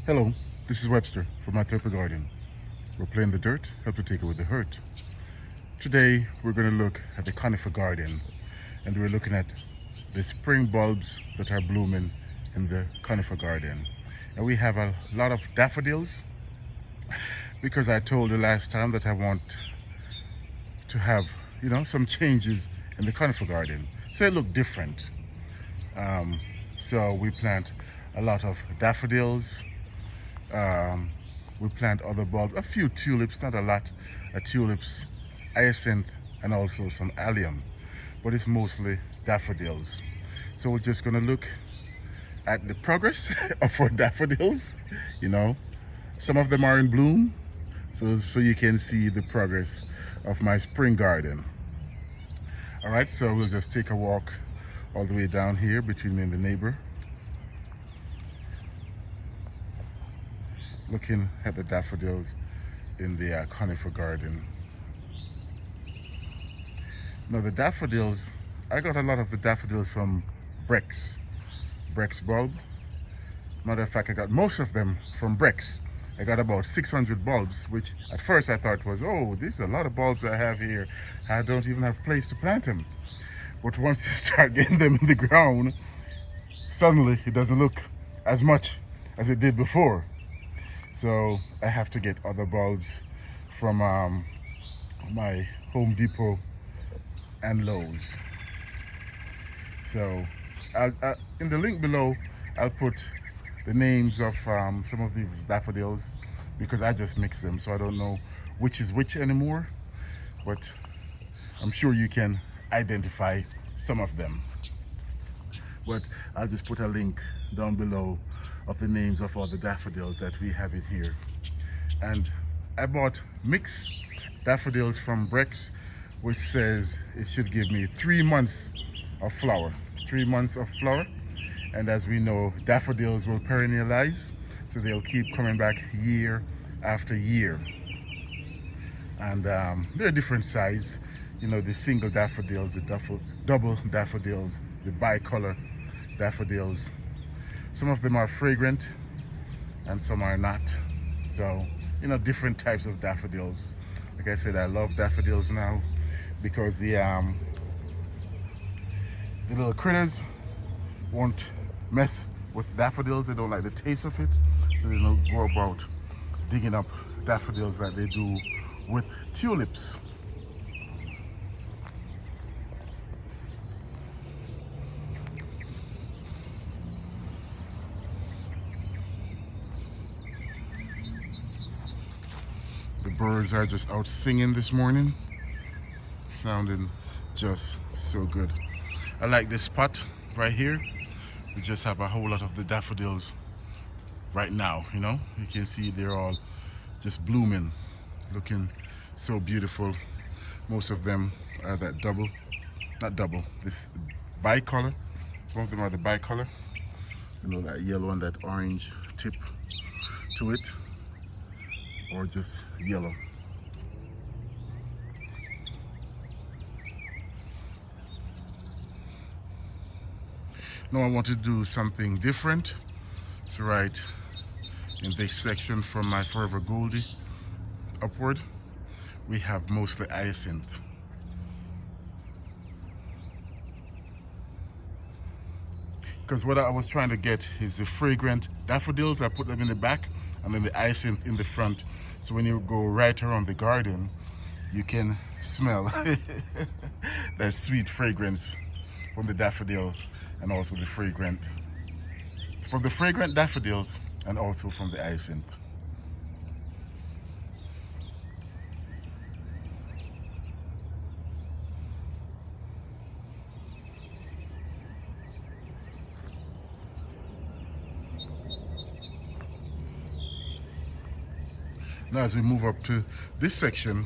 Hello, this is Webster from my therapy garden. We're playing the dirt, help to take away the hurt. Today we're going to look at the conifer garden, and we're looking at the spring bulbs that are blooming in the conifer garden. And we have a lot of daffodils because I told you last time that I want to have, some changes in the conifer garden so it look different. So we plant a lot of daffodils. We plant other bulbs, a few tulips, not a lot, tulips, hyacinth, and also some allium, but it's mostly daffodils. So we're just gonna look at the progress of our daffodils. Some of them are in bloom, so you can see the progress of my spring garden. All right, so we'll just take a walk all the way down here between me and the neighbor, looking at the daffodils in the conifer garden. Now the daffodils, I got a lot of the daffodils from Berk's bulb. Matter of fact, I got most of them from Berk's. I got about 600 bulbs, which at first I thought was, oh, this is a lot of bulbs I have here. I don't even have place to plant them. But once you start getting them in the ground, suddenly it doesn't look as much as it did before. So I have to get other bulbs from my Home Depot and Lowe's. So in the link below, I'll put the names of some of these daffodils because I just mix them, so I don't know which is which anymore, but I'm sure you can identify some of them. But I'll just put a link down below of the names of all the daffodils that we have in here. And I bought mixed daffodils from Berk's, which says it should give me 3 months of flower. 3 months of flower. And as we know, daffodils will perennialize, so they'll keep coming back year after year. And they're different size. The single daffodils, the double daffodils, the bicolor daffodils. Some of them are fragrant and some are not. So, different types of daffodils. Like I said, I love daffodils now because the little critters won't mess with daffodils. They don't like the taste of it. So they don't go about digging up daffodils like they do with tulips. The birds are just out singing this morning, sounding just so good. I like this spot right here. We just have a whole lot of the daffodils right now, You can see they're all just blooming, looking so beautiful. Most of them are that this bicolor. Some of them are the bicolor, that yellow and that orange tip to it, or just yellow. Now I want to do something different. So right in this section from my Forever Goldie upward, we have mostly hyacinth. Because what I was trying to get is the fragrant daffodils. I put them in the back and then the hyacinth in the front. So when you go right around the garden, you can smell that sweet fragrance from the daffodil and also the fragrant daffodils and also from the hyacinth. Now as we move up to this section,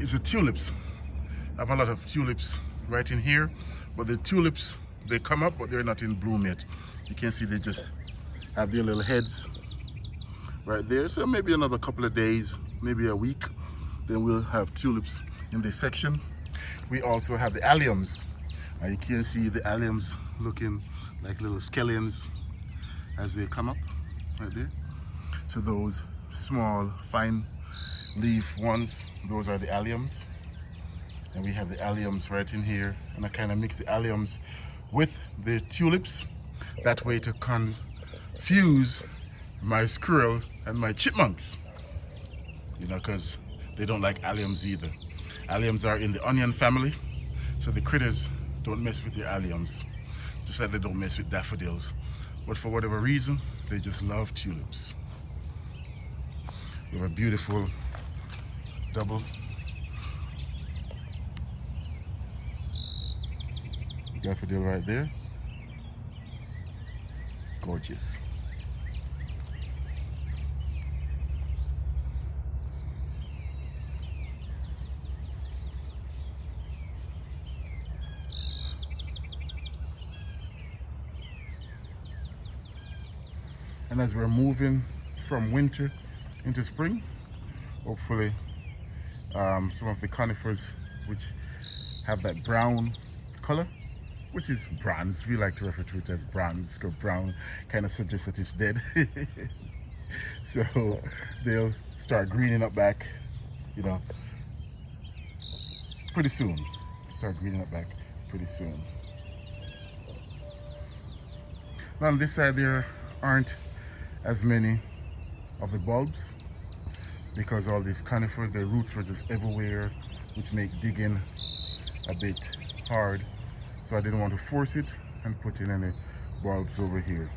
is the tulips. I have a lot of tulips right in here, but the tulips, they come up, but they're not in bloom yet. You can see they just have their little heads right there. So maybe another couple of days, maybe a week, then we'll have tulips in this section. We also have the alliums. You can see the alliums looking like little scallions as they come up. right there. So those small fine leaf ones, those are the alliums. And we have the alliums right in here, and I kind of mix the alliums with the tulips that way to confuse my squirrel and my chipmunks, you know, because they don't like alliums either. Alliums are in the onion family, so the critters don't mess with your alliums, just like they don't mess with daffodils. But for whatever reason, they just love tulips. We have a beautiful double daffodil right there. Gorgeous. And as we're moving from winter into spring, hopefully some of the conifers which have that brown color, which is bronze, we like to refer to it as bronze, because brown kind of suggests that it's dead. So they'll start greening up back, you know, pretty soon. Start greening up back pretty soon. Now on this side there aren't as many of the bulbs, because all these conifers, their roots were just everywhere, which make digging a bit hard. So I didn't want to force it and put in any bulbs over here.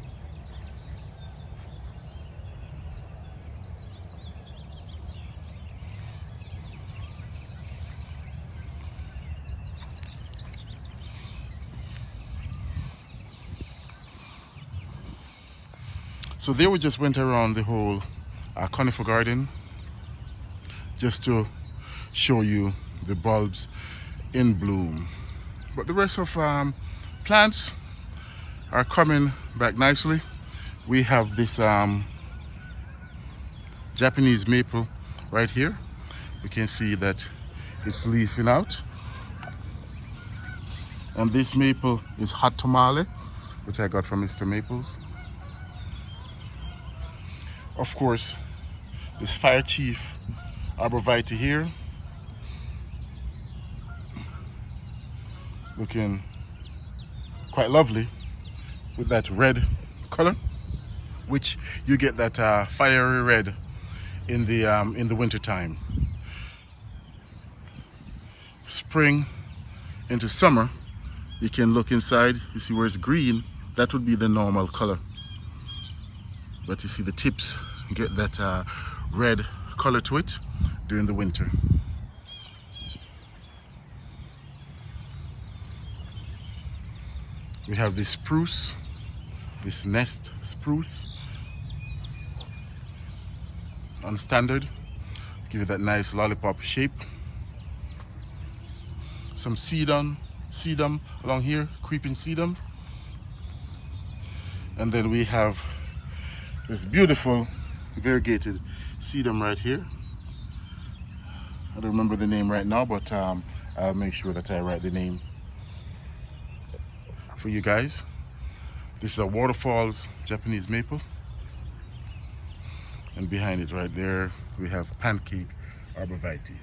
So there we just went around the whole conifer garden just to show you the bulbs in bloom. But the rest of plants are coming back nicely. We have this Japanese maple right here. We can see that it's leafing out. And this maple is hot tamale, which I got from Mr. Maples. Of course, this fire chief arborvitae here, looking quite lovely with that red color, which you get that fiery red in the winter time. Spring into summer, you can look inside, you see where it's green, that would be the normal color. But you see the tips get that red color to it during the winter. We have this spruce, this nest spruce on standard, give it that nice lollipop shape. Some sedum along here, creeping sedum. And then we have this beautiful variegated sedum right here. I don't remember the name right now, but I'll make sure that I write the name for you guys. This is a Waterfalls Japanese maple. And behind it right there, we have Pancake arborvitae.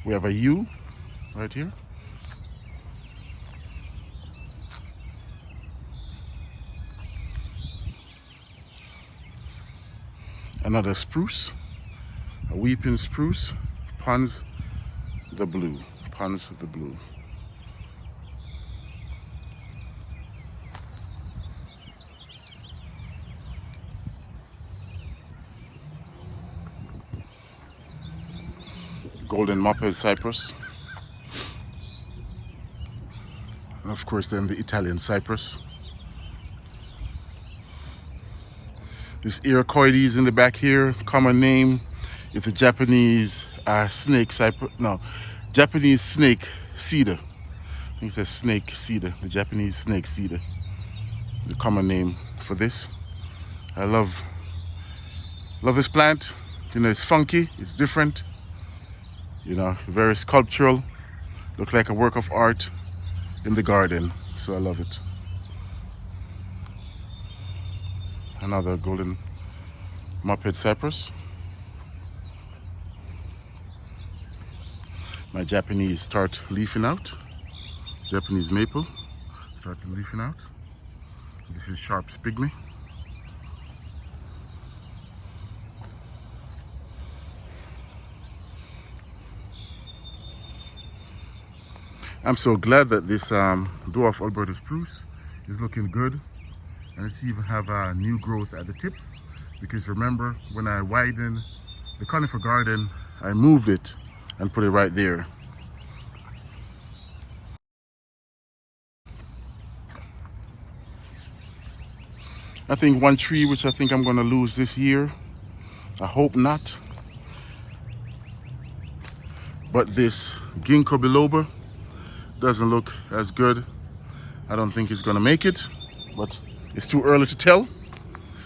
We have a yew right here. Another spruce, a weeping spruce, Pons the Blue, Pons the Blue. Golden moped cypress. And of course then the Italian cypress. This Iroquoides in the back here, common name. It's a Japanese snake cypress, no, Japanese snake cedar. I think it's a snake cedar, the Japanese snake cedar. The common name for this. I love this plant. You know, it's funky, it's different. You know, very sculptural. Look like a work of art. in the garden, so I love it. Another golden moped cypress. My Japanese start leafing out. Japanese maple started leafing out. This is Sharp's pygmy. I'm so glad that this dwarf Alberta spruce is looking good, and it's even have a new growth at the tip, because remember when I widened the conifer garden, I moved it and put it right there. I think one tree which I think I'm going to lose this year, I hope not, but this ginkgo biloba doesn't look as good. I don't think it's going to make it, but it's too early to tell,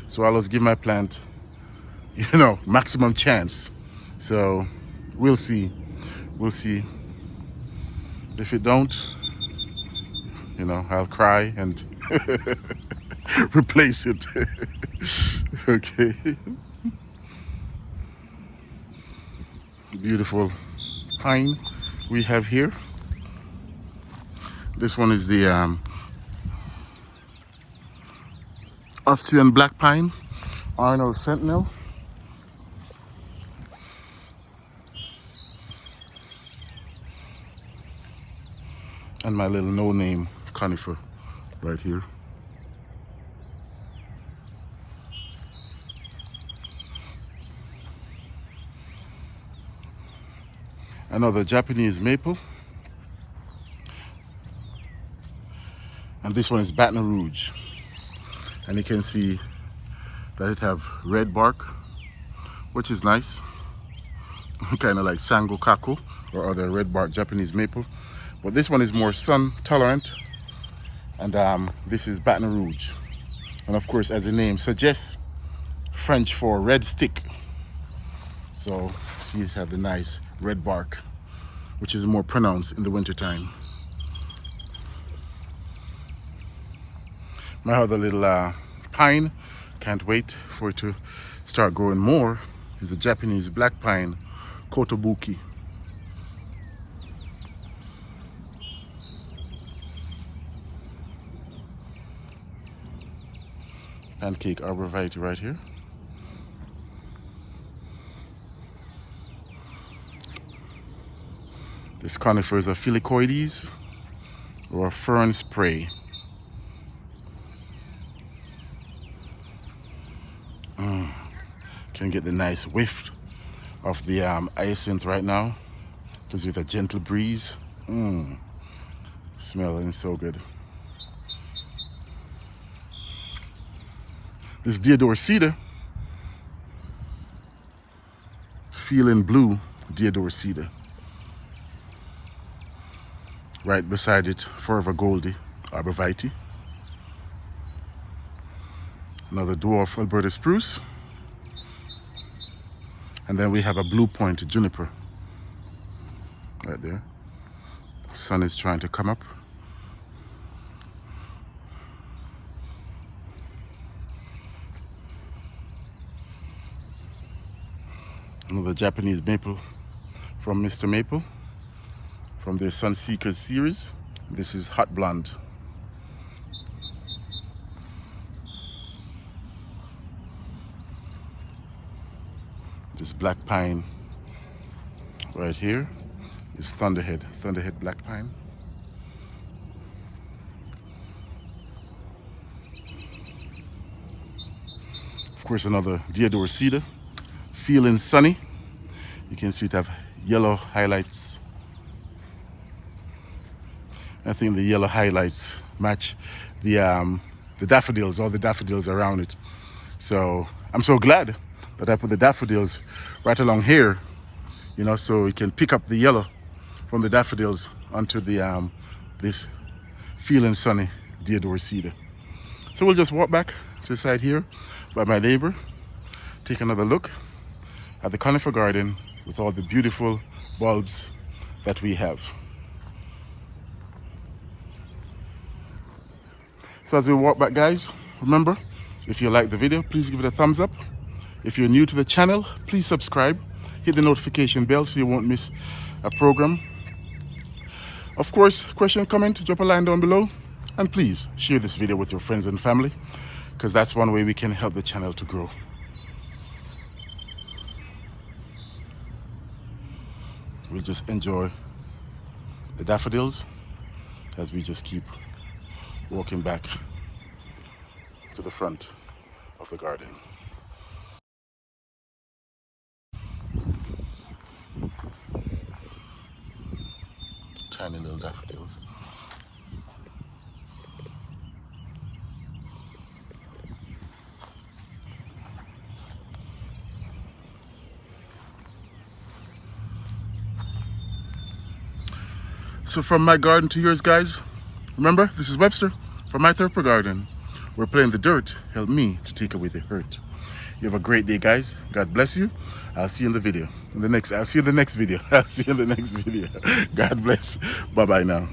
so I'll just give my plant, you know, maximum chance. So we'll see. If it don't, you know, I'll cry and replace it. Okay. Beautiful pine we have here. This one is the Austrian black pine, Arnold Sentinel. And my little no-name conifer right here. Another Japanese maple. And this one is Baton Rouge. And you can see that it have red bark, which is nice. Kind of like Sango Kako or other red bark Japanese maple. But this one is more sun tolerant. And this is Baton Rouge. And of course, as the name suggests, French for red stick. So see, it have the nice red bark, which is more pronounced in the wintertime. My other little pine, can't wait for it to start growing more, is the Japanese black pine, Kotobuki. Pancake arborvitae right here. This conifer is a Phyllocoides or a fern spray. Can get the nice whiff of the hyacinth right now, because with a gentle breeze. Smelling so good. This Deodar cedar, feeling blue Deodar cedar. Right beside it, Forever Goldie arborvitae. Another dwarf Alberta spruce. And then we have a blue point juniper right there. Sun is trying to come up. Another Japanese maple from Mr. Maple from their Sun Seekers series. This is Hot Blonde. This black pine right here is Thunderhead black pine. Of course, another Deodar cedar, feeling sunny. You can see it have yellow highlights. I think the yellow highlights match the daffodils, all the daffodils around it. So I'm so glad that I put the daffodils right along here, you know, so we can pick up the yellow from the daffodils onto the this feeling sunny Deodar cedar. So we'll just walk back to the side here by my neighbor, take another look at the conifer garden with all the beautiful bulbs that we have. So as we walk back, guys, remember, if you like the video, please give it a thumbs up. If you're new to the channel, please subscribe. Hit the notification bell so you won't miss a program. Of course, question, comment, drop a line down below. And please share this video with your friends and family, because that's one way we can help the channel to grow. We'll just enjoy the daffodils as we just keep walking back to the front of the garden. Tiny little daffodils. So from my garden to yours, guys, remember, this is Webster from My Third Garden. We're playing the dirt, help me to take away the hurt. You have a great day, guys. God bless you. I'll see you in the video. I'll see you in the next video. I'll see you in the next video. God bless. Bye-bye now.